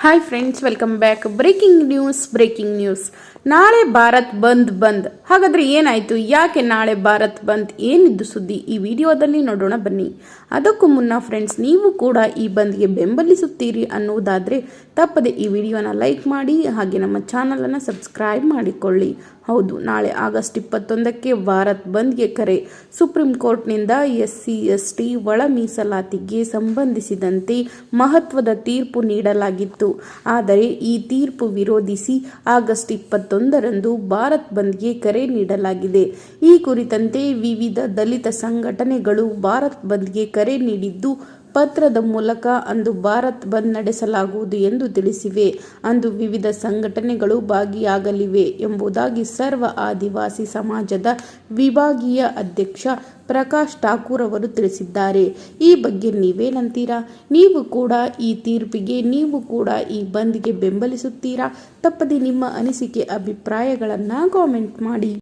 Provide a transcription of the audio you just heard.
Hi friends, welcome back. Breaking news. ನಾಳೆ ಭಾರತ್ ಬಂದ್. ಹಾಗಾದ್ರೆ ಏನಾಯ್ತು? ಯಾಕೆ ನಾಳೆ ಭಾರತ್ ಬಂದ್? ಏನಿದ್ದು ಸುದ್ದಿ? ಈ ವಿಡಿಯೋದಲ್ಲಿ ನೋಡೋಣ ಬನ್ನಿ. ಅದಕ್ಕೂ ಮುನ್ನ ಫ್ರೆಂಡ್ಸ್, ನೀವು ಕೂಡ ಈ ಬಂದ್ಗೆ ಬೆಂಬಲಿಸುತ್ತೀರಿ ಅನ್ನುವುದಾದ್ರೆ ತಪ್ಪದೆ ಈ ವಿಡಿಯೋನ ಲೈಕ್ ಮಾಡಿ, ಹಾಗೆ ನಮ್ಮ ಚಾನಲನ್ನು ಸಬ್ಸ್ಕ್ರೈಬ್ ಮಾಡಿಕೊಳ್ಳಿ. ಹೌದು, ನಾಳೆ ಆಗಸ್ಟ್ 21ಕ್ಕೆ ಭಾರತ್ ಬಂದ್ಗೆ ಕರೆ. ಸುಪ್ರೀಂ ಕೋರ್ಟ್ನಿಂದ SC/ST ಒಳ ಮೀಸಲಾತಿಗೆ ಸಂಬಂಧಿಸಿದಂತೆ ಮಹತ್ವದ ತೀರ್ಪು ನೀಡಲಾಗಿತ್ತು. ಆದರೆ ಈ ತೀರ್ಪು ವಿರೋಧಿಸಿ ಆಗಸ್ಟ್ 21ರಂದು ಭಾರತ್ ಬಂದ್ಗೆ ಕರೆ ನೀಡಲಾಗಿದೆ. ಈ ಕುರಿತಂತೆ ವಿವಿಧ ದಲಿತ ಸಂಘಟನೆಗಳು ಭಾರತ್ ಬಂದ್ಗೆ ಕರೆ ನೀಡಿದ್ದು, ಪತ್ರದ ಮೂಲಕ ಅಂದು ಭಾರತ್ ಬಂದ್ ನಡೆಸಲಾಗುವುದು ಎಂದು ತಿಳಿಸಿವೆ. ಅಂದು ವಿವಿಧ ಸಂಘಟನೆಗಳು ಭಾಗಿಯಾಗಲಿವೆ ಎಂಬುದಾಗಿ ಸರ್ವ ಆದಿವಾಸಿ ಸಮಾಜದ ವಿಭಾಗೀಯ ಅಧ್ಯಕ್ಷ ಪ್ರಕಾಶ್ ಠಾಕೂರ್ ಅವರು ತಿಳಿಸಿದ್ದಾರೆ. ಈ ಬಗ್ಗೆ ನೀವೇನಂತೀರಾ? ನೀವು ಕೂಡ ಈ ತೀರ್ಪಿಗೆ, ನೀವು ಕೂಡ ಈ ಬಂದ್ಗೆ ಬೆಂಬಲಿಸುತ್ತೀರಾ? ತಪ್ಪದೆ ನಿಮ್ಮ ಅನಿಸಿಕೆ, ಅಭಿಪ್ರಾಯಗಳನ್ನು ಕಾಮೆಂಟ್ ಮಾಡಿ.